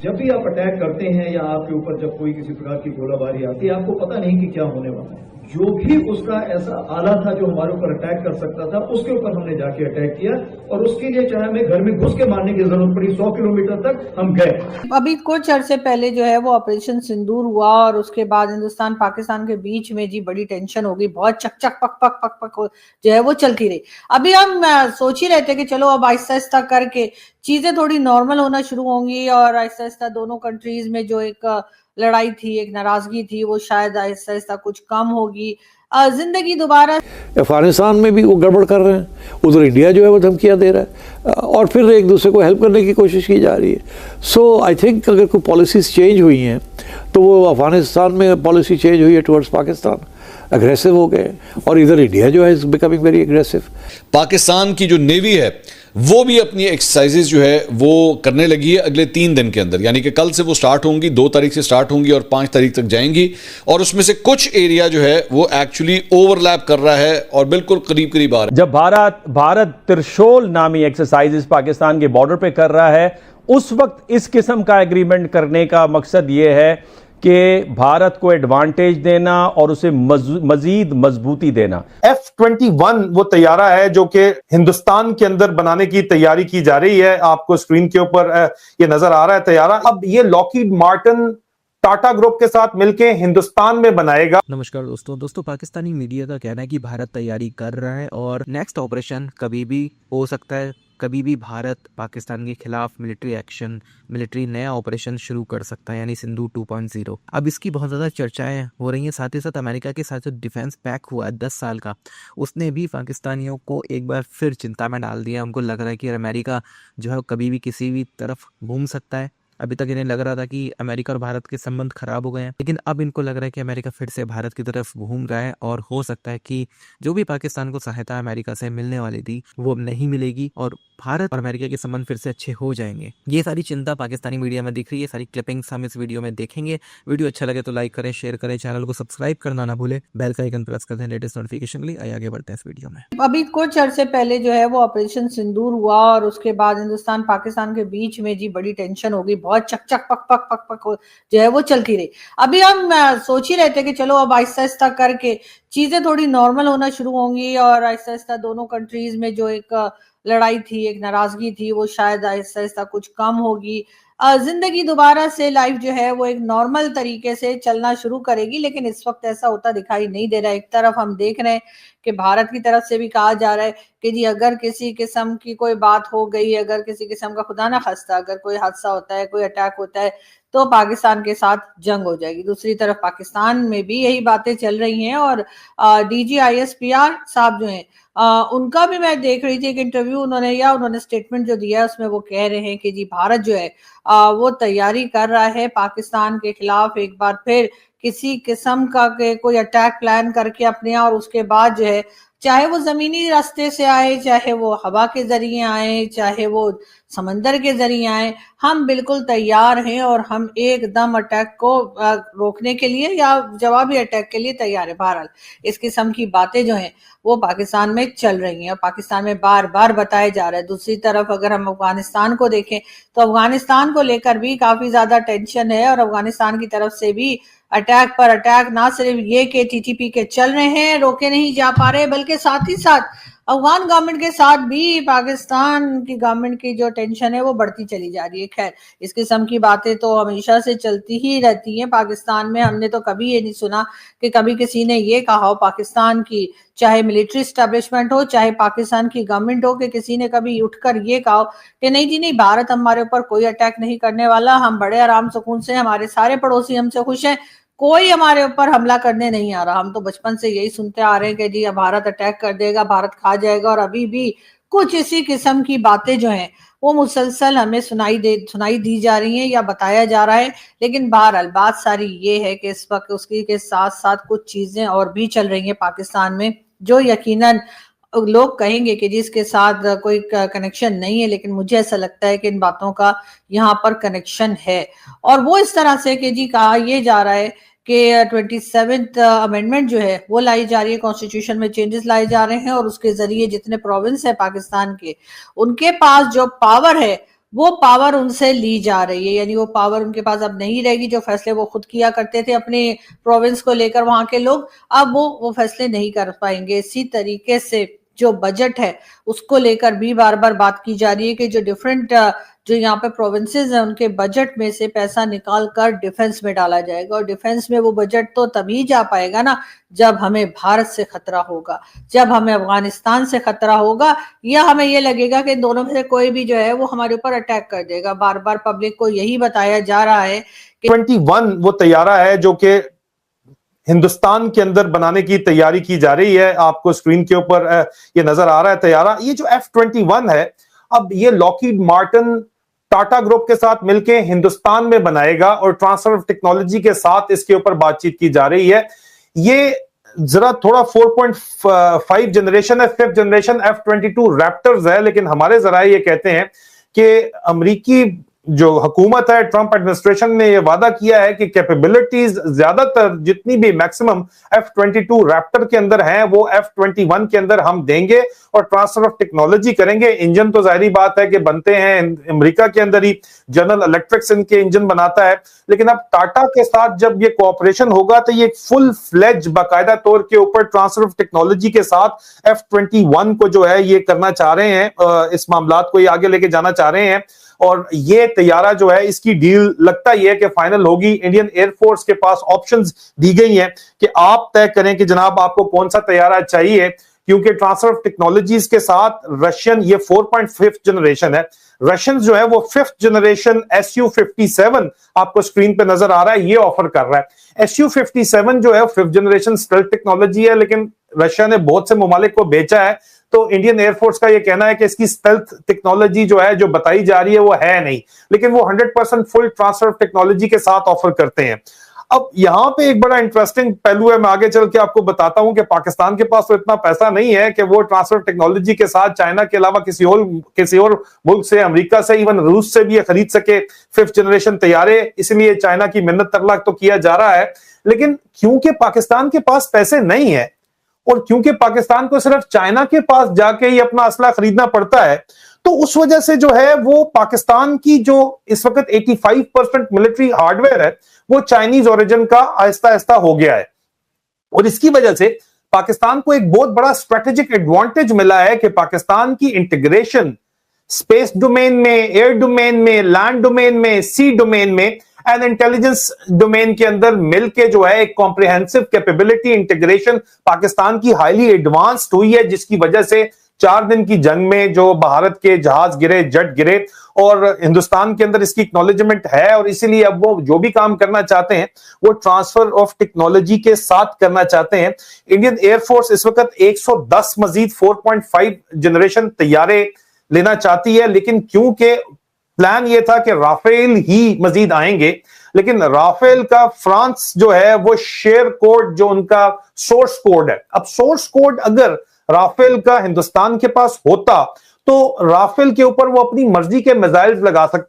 جب بھی آپ اٹیک کرتے ہیں یا آپ کے اوپر جب کوئی کسی پرکار کی گولہ باری آتی ہے، آپ کو پتہ نہیں کہ کیا ہونے والا ہے. جو بھی اس کا ایسا آلہ تھا جو ہمارے اوپر اٹیک کر سکتا تھا، اس کے اوپر ہم نے جا کے اٹیک کیا، اور اس کے لیے چاہے ہمیں گھر میں گھس کے مارنے کی ضرورت پڑی، 100 کلومیٹر تک ہم گئے. ابھی کچھ عرصے پہلے جو ہے وہ آپریشن سندور ہوا، اور اس کے بعد ہندوستان پاکستان کے بیچ میں جی بڑی ٹینشن ہوگی، بہت چک چک پک پک پک پک جو ہے وہ چلتی رہی. ابھی ہم سوچ ہی رہے تھے کہ چلو اب آہستہ آہستہ کر کے چیزیں تھوڑی نارمل ہونا شروع ہوں گی، اور آہستہ آہستہ دونوں کنٹریز میں جو ایک لڑائی تھی، ایک ناراضگی تھی، وہ شاید آہستہ آہستہ کچھ کم ہوگی، زندگی دوبارہ. افغانستان میں بھی وہ گڑبڑ کر رہے ہیں، ادھر انڈیا جو ہے وہ دھمکیاں دے رہا ہے، اور پھر ایک دوسرے کو ہیلپ کرنے کی کوشش کی جا رہی ہے. سو آئی تھنک اگر کوئی پالیسیز چینج ہوئی ہیں تو وہ افغانستان میں پالیسی چینج ہوئی ہے ٹورڈز پاکستان، اگریسو ہو گئے، اور ادھر انڈیا جو ہے is becoming very aggressive. Pakistan کی جو نیوی ہے وہ بھی اپنی ایکسرسائزز جو ہے وہ کرنے لگی ہے اگلے 3 دن کے اندر، یعنی کہ کل سے وہ سٹارٹ ہوں گی، 2 تاریخ سے سٹارٹ ہوں گی اور 5 تاریخ تک جائیں گی، اور اس میں سے کچھ ایریا جو ہے وہ ایکچولی اوور لیپ کر رہا ہے اور بالکل قریب قریب آ رہا ہے. جب بھارت ترشول نامی ایکسرسائزز پاکستان کے بارڈر پہ کر رہا ہے، اس وقت اس قسم کا ایگریمنٹ کرنے کا مقصد یہ ہے کہ بھارت کو ایڈوانٹیج دینا اور اسے مزید مضبوطی دینا. F-21 وہ طیارہ ہے جو کہ ہندوستان کے اندر بنانے کی تیاری کی جا رہی ہے. آپ کو اسکرین کے اوپر یہ نظر آ رہا ہے طیارہ. اب یہ لاکہیڈ مارٹن ٹاٹا گروپ کے ساتھ مل کے ہندوستان میں بنائے گا. نمسکار دوستو پاکستانی میڈیا کا کہنا ہے کہ بھارت تیاری کر رہا ہے اور نیکسٹ آپریشن کبھی بھی ہو سکتا ہے، کبھی بھی بھارت پاکستان کے خلاف ملٹری ایکشن، ملٹری نیا آپریشن شروع کر سکتا ہے، یعنی سندھو 2.0. اب اس کی بہت زیادہ چرچائیں ہو رہی ہیں. ساتھ ہی ساتھ امریکہ کے ساتھ جو ڈیفنس پیک ہوا ہے 10 سال کا، اس نے بھی پاکستانیوں کو ایک بار پھر چنتا میں ڈال دیا. ان کو لگ رہا ہے کہ امریکہ جو ہے کبھی بھی کسی بھی طرف گھوم سکتا ہے. ابھی تک انہیں لگ رہا تھا کہ امریکہ اور بھارت کے سمبند خراب ہو گئے ہیں، لیکن اب ان کو لگ رہا ہے کہ امریکہ پھر سے بھارت کی طرف گھوم رہا ہے، اور ہو سکتا ہے کہ جو بھی پاکستان کو سہایتا امریکہ سے ملنے والی تھی وہ اب نہیں ملے گی، اور بھارت اور امریکہ کے سمبند پھر سے اچھے ہو جائیں گے. یہ ساری چنتا پاکستانی میڈیا میں دکھ رہی ہے. ساری کلپنگز ہم اس ویڈیو میں دیکھیں گے. ویڈیو اچھا لگے تو لائک کریں، شیئر کریں، چینل کو سبسکرائب کرنا نہ بھولیں، بیل کا آئیکن پریس کر دیں لیٹسٹ نوٹیفیکیشن کے لیے. آگے بڑھتے ہیں اس ویڈیو میں. ابھی کچھ عرصے پہلے جو ہے وہ آپریشن سندور ہوا، اور اس کے بعد ہندوستان پاکستان کے بیچ میں جی بڑی ٹینشن ہوگی، بہت چک چک پک پک پک پک جو ہے وہ چلتی رہی. ابھی ہم سوچ ہی رہے تھے کہ چلو اب آہستہ آہستہ کر کے چیزیں تھوڑی نارمل ہونا شروع ہوں گی، اور آہستہ آہستہ دونوں کنٹریز میں جو ایک لڑائی تھی، ایک ناراضگی تھی، وہ شاید آہستہ آہستہ کچھ کم ہوگی. زندگی دوبارہ سے لائف جو ہے وہ ایک نارمل طریقے سے چلنا شروع کرے گی، لیکن اس وقت ایسا ہوتا دکھائی نہیں دے رہا ہے. ایک طرف ہم دیکھ رہے ہیں کہ بھارت کی طرف سے بھی کہا جا رہا ہے کہ جی اگر کسی قسم کی کوئی بات ہو گئی، اگر کسی قسم کا خدا نہ خواستہ اگر کوئی حادثہ ہوتا ہے، کوئی اٹیک ہوتا ہے، تو پاکستان کے ساتھ جنگ ہو جائے گی. دوسری طرف پاکستان میں بھی یہی باتیں چل رہی ہیں، اور D G I S P R صاحب جو ہیں ان کا بھی میں دیکھ رہی تھی ایک انٹرویو انہوں نے سٹیٹمنٹ جو دیا ہے، اس میں وہ کہہ رہے ہیں کہ جی بھارت جو ہے وہ تیاری کر رہا ہے پاکستان کے خلاف ایک بار پھر کسی قسم کا کوئی اٹیک پلان کر کے اپنے، اور اس کے بعد جو ہے چاہے وہ زمینی راستے سے آئے، چاہے وہ ہوا کے ذریعے آئے، چاہے وہ سمندر کے ذریعے آئے، ہم بالکل تیار ہیں، اور ہم ایک دم اٹیک کو روکنے کے لیے یا جوابی اٹیک کے لیے تیار ہیں. بہرحال اس قسم کی باتیں جو ہیں وہ پاکستان میں چل رہی ہیں، پاکستان میں بار بار بتایا جا رہا ہے. دوسری طرف اگر ہم افغانستان کو دیکھیں تو افغانستان کو لے کر بھی کافی زیادہ ٹینشن ہے، اور افغانستان کی طرف سے بھی اٹیک پر اٹیک، نہ صرف یہ کہ ٹی ٹی پی کے چل رہے ہیں، روکے نہیں جا پا رہے، بلکہ ساتھ ہی ساتھ افغان گورنمنٹ کے ساتھ بھی پاکستان کی گورنمنٹ کی جو ٹینشن ہے وہ بڑھتی چلی جا رہی ہے. خیر اس قسم کی باتیں تو ہمیشہ سے چلتی ہی رہتی ہیں پاکستان میں. ہم نے تو کبھی یہ نہیں سنا کہ کبھی کسی نے یہ کہا ہو پاکستان کی، چاہے ملٹری اسٹیبلشمنٹ ہو، چاہے پاکستان کی گورنمنٹ ہو، کہ کسی نے کبھی اٹھ کر یہ کہا کہ نہیں جی نہیں، بھارت ہمارے اوپر کوئی اٹیک نہیں کرنے والا، ہم بڑے آرام سکون سے، ہمارے سارے پڑوسی ہم سے خوش ہیں، کوئی ہمارے اوپر حملہ کرنے نہیں آ رہا. ہم تو بچپن سے یہی سنتے آ رہے ہیں کہ جی بھارت اٹیک کر دے گا، بھارت کھا جائے گا، اور ابھی بھی کچھ اسی قسم کی باتیں جو ہیں وہ مسلسل ہمیں سنائی دی جا رہی ہیں یا بتایا جا رہا ہے. لیکن بہرحال بات ساری یہ ہے کہ اس وقت اس کی کے ساتھ ساتھ کچھ چیزیں اور بھی چل رہی ہیں پاکستان میں، جو یقیناً لوگ کہیں گے کہ جس کے ساتھ کوئی کنیکشن نہیں ہے، لیکن مجھے ایسا لگتا ہے کہ ان باتوں کا یہاں پر کنیکشن ہے. اور وہ اس طرح سے کہ جی کہا یہ جا رہا ہے کہ 27th امینڈمنٹ جو ہے وہ لائی جا رہی ہے، کانسٹیٹیوشن میں چینجز لائے جا رہے ہیں، اور اس کے ذریعے جتنے پروونس ہے پاکستان کے، ان کے پاس جو پاور ہے وہ پاور ان سے لی جا رہی ہے، یعنی وہ پاور ان کے پاس اب نہیں رہے گی. جو فیصلے وہ خود کیا کرتے تھے اپنے پروونس کو لے کر وہاں کے لوگ، اب وہ فیصلے نہیں کر پائیں گے. اسی طریقے سے جو بجٹ ہے اس کو لے کر بھی بار بار بات کی جا رہی ہے کہ جو ڈیفرنٹ جو یہاں پہ پروونسز ہیں ان کے بجٹ میں سے پیسہ نکال کر ڈیفنس میں ڈالا جائے گا. اور ڈیفنس میں وہ بجٹ تو تبھی جا پائے گا نا جب ہمیں بھارت سے خطرہ ہوگا، جب ہمیں افغانستان سے خطرہ ہوگا، یا ہمیں یہ لگے گا کہ ان دونوں میں سے کوئی بھی جو ہے وہ ہمارے اوپر اٹیک کر دے گا. بار بار پبلک کو یہی بتایا جا رہا ہے کہ 21 وہ طیارہ ہے جو کہ ہندوستان کے اندر بنانے کی تیاری کی جا رہی ہے. آپ کو اسکرین کے اوپر یہ نظر آ رہا ہے طیارہ. یہ جو F-21 ہے اب یہ لاکہیڈ مارٹن ٹاٹا گروپ کے ساتھ مل کے ہندوستان میں بنائے گا اور ٹرانسفر آف ٹیکنالوجی کے ساتھ اس کے اوپر بات چیت کی جا رہی ہے. یہ ذرا تھوڑا 4.5 جنریشن ہے، 5th جنریشن F-22 ریپٹرز ہے، لیکن ہمارے ذرائع یہ کہتے ہیں کہ امریکی جو حکومت ہے، ٹرمپ ایڈمنسٹریشن نے یہ وعدہ کیا ہے کہ کیپیبلٹیز زیادہ تر جتنی بھی میکسیمم F-22 ریپٹر کے اندر ہیں وہ F-21 کے اندر ہم دیں گے اور ٹرانسفر آف ٹیکنالوجی کریں گے. انجن تو ظاہری بات ہے کہ بنتے ہیں امریکہ کے اندر ہی، جنرل الیکٹرکس ان کے انجن بناتا ہے، لیکن اب ٹاٹا کے ساتھ جب یہ کوآپریشن ہوگا تو یہ فل فلیج باقاعدہ طور کے اوپر ٹرانسفر آف ٹیکنالوجی کے ساتھ F-21 کو جو ہے یہ کرنا چاہ رہے ہیں، اس معاملات کو یہ آگے لے کے جانا چاہ رہے ہیں. اور یہ طیارہ جو ہے اس کی ڈیل لگتا یہ ہے کہ فائنل ہوگی. انڈین ایئر فورس کے پاس آپشنز دی گئی ہیں کہ آپ طے کریں کہ جناب آپ کو کون سا طیارہ چاہیے، کیونکہ ٹرانسفر آف ٹیکنالوجیز کے ساتھ رشین یہ 4.5 جنریشن ہے. رشین جو ہے وہ 5th جنریشن Su-57 آپ کو اسکرین پہ نظر آ رہا ہے یہ آفر کر رہا ہے. Su-57 جو ہے 5th جنریشن اسٹیلتھ ٹیکنالوجی ہے، لیکن رشیا نے بہت سے ممالک کو بیچا ہے، تو انڈین ایئر فورس کا یہ کہنا ہے کہ اس کی اسٹیلتھ ٹیکنالوجی جو ہے جو بتائی جا رہی ہے وہ ہے نہیں، لیکن وہ 100% فل ٹرانسفر آف ٹیکنالوجی کے ساتھ آفر کرتے ہیں. اب یہاں پہ ایک بڑا انٹرسٹنگ پہلو ہے، میں آگے چل کے آپ کو بتاتا ہوں کہ پاکستان کے پاس تو اتنا پیسہ نہیں ہے کہ وہ ٹرانسفر ٹیکنالوجی کے ساتھ چائنا کے علاوہ کسی اور ملک سے، امریکہ سے، ایون روس سے بھی یہ خرید سکے 5th جنریشن طیارے. اس لیے چائنا کی منت ترلا تو کیا جا رہا ہے، لیکن کیونکہ پاکستان کے پاس پیسے نہیں ہے اور کیونکہ پاکستان کو صرف چائنا کے پاس جا کے ہی اپنا اسلحہ خریدنا پڑتا ہے، تو اس وجہ سے جو ہے وہ پاکستان کی جو اس وقت 85% ملٹری ہارڈ ویئر ہے وہ چائنیز اوریجن کا آہستہ آہستہ ہو گیا ہے. اور اس کی وجہ سے پاکستان کو ایک بہت بڑا اسٹریٹجک ایڈوانٹیج ملا ہے کہ پاکستان کی انٹیگریشن اسپیس ڈومین میں، ایئر ڈومین میں، لینڈ ڈومین میں، سی ڈومین میں اینڈ انٹیلیجنس ڈومین کے اندر مل کے جو ہے ایک کمپریہنسو کیپیبلٹی انٹیگریشن پاکستان کی ہائیلی ایڈوانسڈ ہوئی ہے، جس کی وجہ سے 4 دن کی جنگ میں جو بھارت کے جہاز گرے، جٹ گرے، اور ہندوستان کے اندر اس کی اکنالجمنٹ ہے. اور اسی لیے اب وہ جو بھی کام کرنا چاہتے ہیں وہ ٹرانسفر آف ٹیکنالوجی کے ساتھ کرنا چاہتے ہیں. انڈین ایئر فورس اس وقت 110 مزید 4.5 جنریشن طیارے لینا چاہتی ہے، لیکن کیونکہ پلان یہ تھا کہ رافیل ہی مزید آئیں گے، لیکن رافیل کا فرانس جو ہے وہ شیئر کوڈ جو ان کا سورس کوڈ ہے، اب سورس کوڈ اگر رافیل کا ہندوستان کے پاس ہوتا تو رافیل کے اوپر وہ اپنی مرضی کے میزائلز لگا سکتے